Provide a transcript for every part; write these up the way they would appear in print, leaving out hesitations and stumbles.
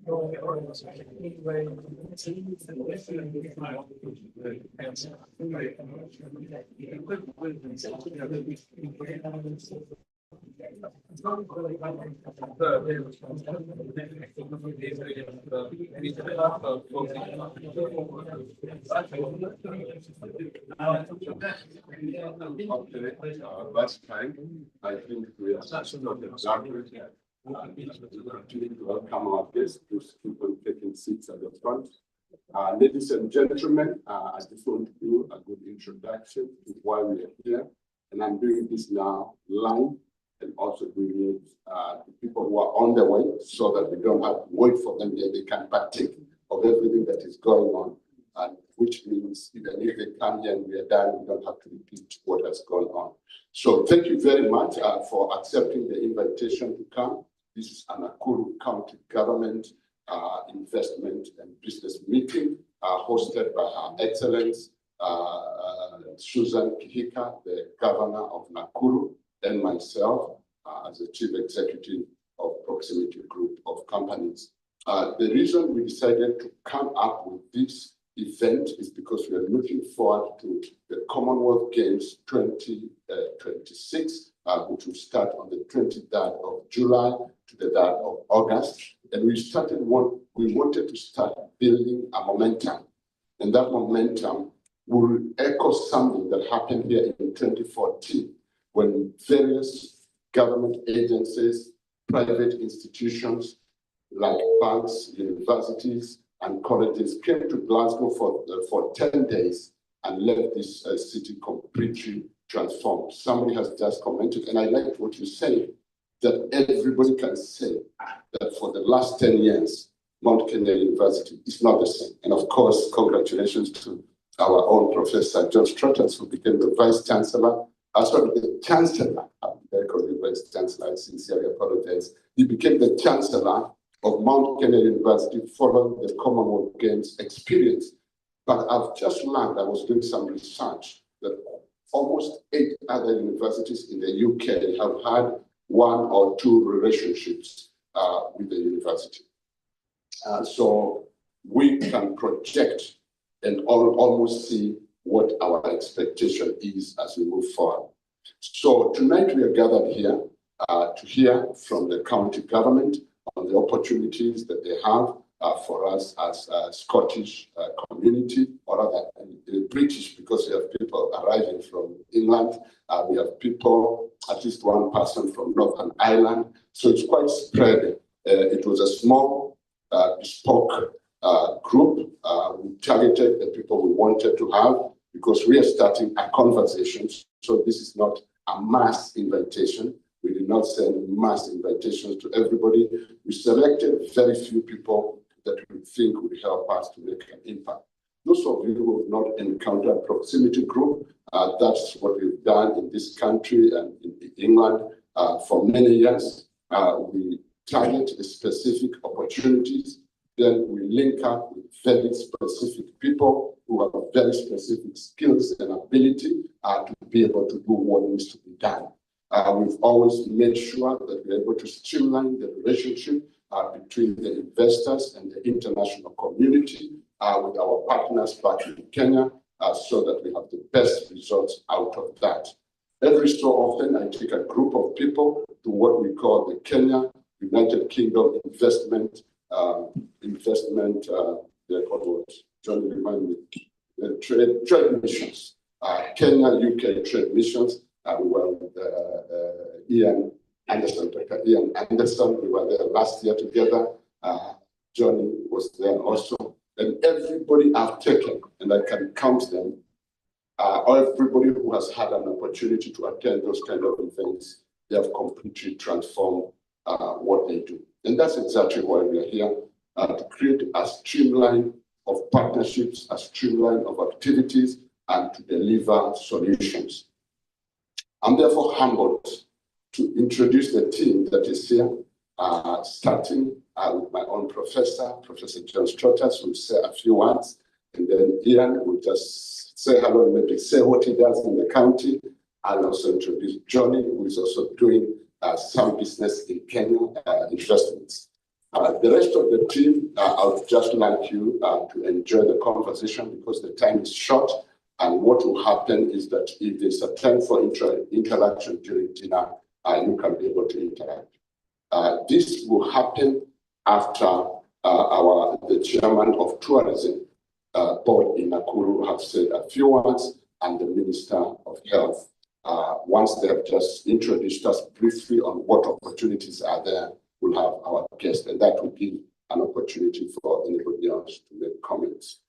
Last time, I think we are to welcome our guests to keep on taking seats at the front. Ladies and gentlemen, I just want to do a good introduction to why we are here. And I'm doing this now live and also doing it to people who are on the way so that we don't have to wait for them here. They can partake of everything that is going on, and which means even if they come here and we are done, we don't have to repeat what has gone on. So thank you very much for accepting the invitation to come. This is a Nakuru County Government Investment and Business Meeting hosted by Her Excellence Susan Kihika, the Governor of Nakuru, and myself as the Chief Executive of Proximity Group of Companies. The reason we decided to come up with this event is because we are looking forward to the Commonwealth Games 2026, which will start on the 23rd of July to the 3rd of August. And we wanted to start building a momentum. And that momentum will echo something that happened here in 2014, when various government agencies, private institutions, like banks, universities, and colleges came to Glasgow for 10 days and left this city completely transformed. Somebody has just commented, and I liked what you said, that everybody can say that for the last 10 years, Mount Kenya University is not the same. And of course, congratulations to our own Professor John Strutters, who became the Vice Chancellor. The Chancellor, I call you Vice Chancellor, I sincerely apologize. He became the Chancellor of Mount Kenya University following the Commonwealth Games experience. But I've just learned, I was doing some research, that almost 8 other universities in the UK have had 1 or 2 relationships with the university. So we can project and almost see what our expectation is as we move forward. So tonight we are gathered here to hear from the county government on the opportunities that they have for us as a Scottish community, or rather British, because we have people arriving from England. We have people, at least one person from Northern Ireland. So it's quite spread. It was a small bespoke group. We targeted the people we wanted to have because we are starting a conversation. So this is not a mass invitation. We did not send mass invitations to everybody. We selected very few people that we think would help us to make an impact. Those of you who have not encountered Proximity Group, that's what we've done in this country and in England for many years. We target specific opportunities, then we link up with very specific people who have very specific skills and ability to be able to do what needs to be done. We've always made sure that we're able to streamline the relationship between the investors and the international community with our partners back in Kenya so that we have the best results out of that. Every so often, I take a group of people to what we call the Kenya United Kingdom Investment, they're called what? John, remind me, trade missions, Kenya, UK trade missions. We were with Ian Anderson, Dr. Ian Anderson. We were there last year together. Johnny was there also. And everybody I've taken, and I can count them, everybody who has had an opportunity to attend those kind of events, they have completely transformed what they do. And that's exactly why we are here, to create a streamline of partnerships, a streamline of activities, and to deliver solutions. I'm therefore humbled to introduce the team that is here, starting with my own professor, Professor John Strutters, who will say a few words, and then Ian will just say hello and maybe say what he does in the county. I'll also introduce Johnny, who is also doing some business in Kenya investments. The rest of the team, I would just like you to enjoy the conversation because the time is short. And what will happen is that if there's a time for interaction during dinner, you can be able to interact. This will happen after the chairman of tourism board in Nakuru have said a few words, and the Minister of Health. Once they have just introduced us briefly on what opportunities are there, we'll have our guest, and that will give an opportunity for anybody else to make comments.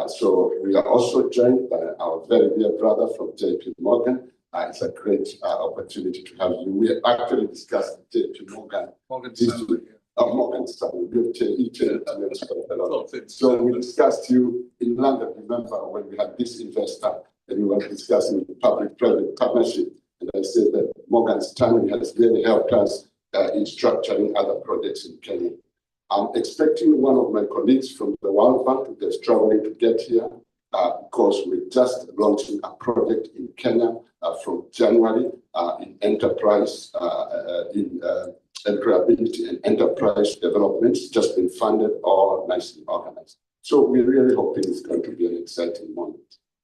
So we are also joined by our very dear brother from JP Morgan. It's a great opportunity to have you. We actually discussed JP Morgan. Morgan Stanley. Morgan Stanley. So we discussed you in London, remember, when we had this investor and we were discussing the public-private partnership. And I said that Morgan Stanley has really helped us in structuring other projects in Kenya. I'm expecting one of my colleagues from the World Bank that's traveling to get here because we're just launching a project in Kenya from January in enterprise, in employability and enterprise development. It's just been funded, all nicely organized. So we're really hoping it's going to be an exciting moment.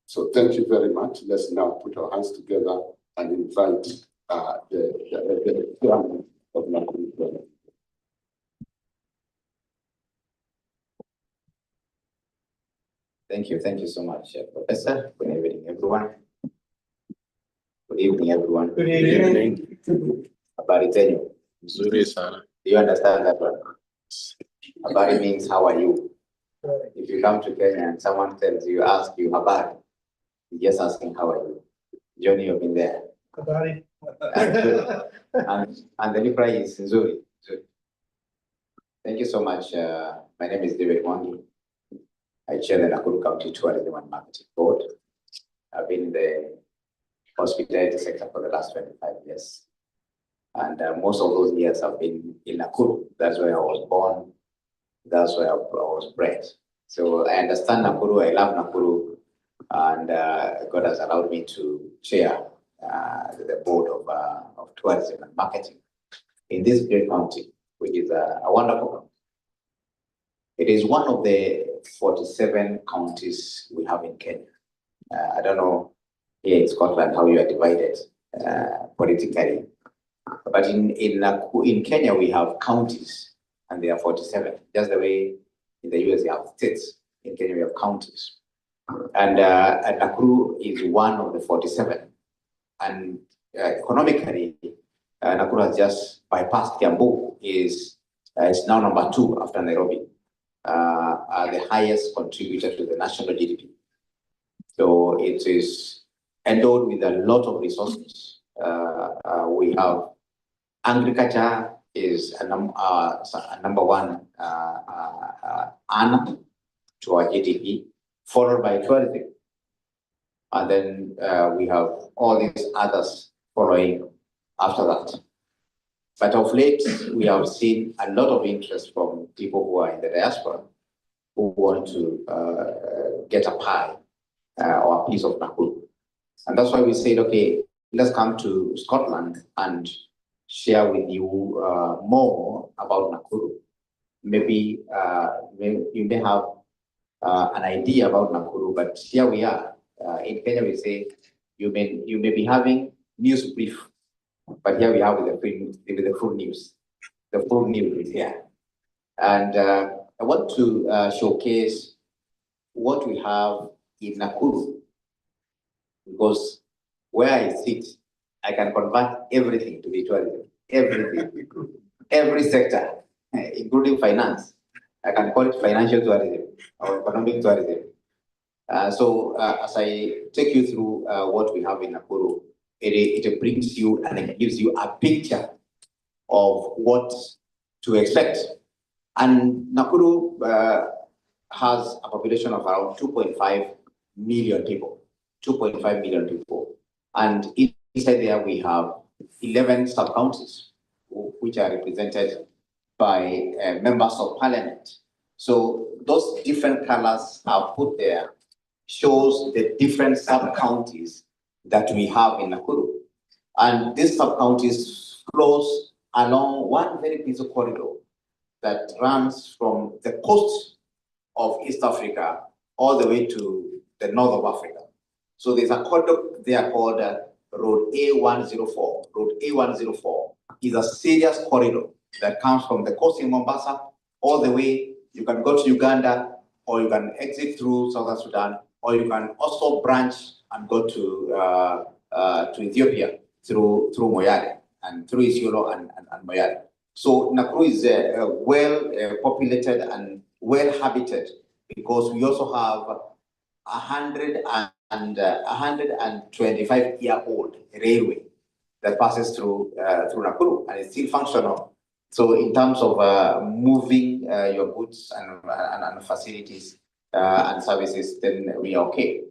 So thank you very much. Let's now put our hands together and invite the chairman of Nakuru. Thank you so much, Professor. Good evening, everyone. Good evening, everyone. Good evening. Habari zenyu. Nzuri sana. Do you understand that one? Habari means how are you? If you come to Kenya and someone tells you, ask you habari, you're just asking how are you. Johnny, you've been there. Habari. And the reply is nzuri. Thank you so much. My name is David Mwangi. I chair the Nakuru County Tourism and Marketing Board. I've been in the hospitality sector for the last 25 years. And most of those years I've been in Nakuru. That's where I was born. That's where I was bred. So I understand Nakuru. I love Nakuru. And God has allowed me to chair the board of tourism and marketing in this great county, which is a wonderful county. It is one of the 47 counties we have in Kenya. I don't know here in Scotland how you are divided politically, but in Kenya we have counties and there are 47. Just the way in the US you have states, in Kenya we have counties. And Nakuru is one of the 47. And economically, Nakuru has just bypassed Kiambu, it's now number 2 after Nairobi. Are the highest contributor to the national GDP. So it is endowed with a lot of resources. We have agriculture is a number 1 earner to our GDP, followed by tourism. And then we have all these others following after that. But of late, we have seen a lot of interest from people who are in the diaspora who want to get a pie or a piece of Nakuru. And that's why we said, okay, let's come to Scotland and share with you more about Nakuru. Maybe you may have an idea about Nakuru, but here we are. In Kenya, we say you may be having news brief. But here we have the full news. The full news is here. And I want to showcase what we have in Nakuru. Because where I sit, I can convert everything to be tourism. Everything. Every sector, including finance. I can call it financial tourism or economic tourism. So as I take you through what we have in Nakuru, it brings you and it gives you a picture of what to expect. And Nakuru has a population of around 2.5 million people. 2.5 million people. And inside there we have 11 sub-counties, which are represented by members of parliament. So those different colors are put there, shows the different sub-counties that we have in Nakuru. And these sub-counties flows along one very busy corridor that runs from the coast of East Africa all the way to the north of Africa. So there's a conduct there called Road A104. Road A104 is a serious corridor that comes from the coast in Mombasa all the way. You can go to Uganda, or you can exit through Southern Sudan, or you can also branch and go to Ethiopia through Moyale and through Isiolo and Moyale. So Nakuru is well populated and well habited because we also have 125-year-old railway that passes through Nakuru and it's still functional. So in terms of moving your goods and facilities and services, then we are okay.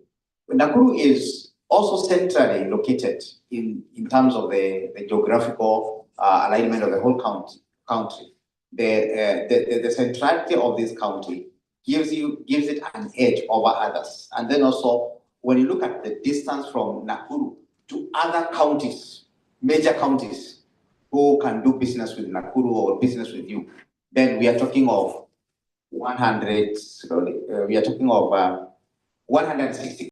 Nakuru is also centrally located in terms of the geographical alignment of the whole country. The centrality of this county gives it an edge over others. And then also, when you look at the distance from Nakuru to other counties, major counties, who can do business with Nakuru or business with you, then we are talking of 160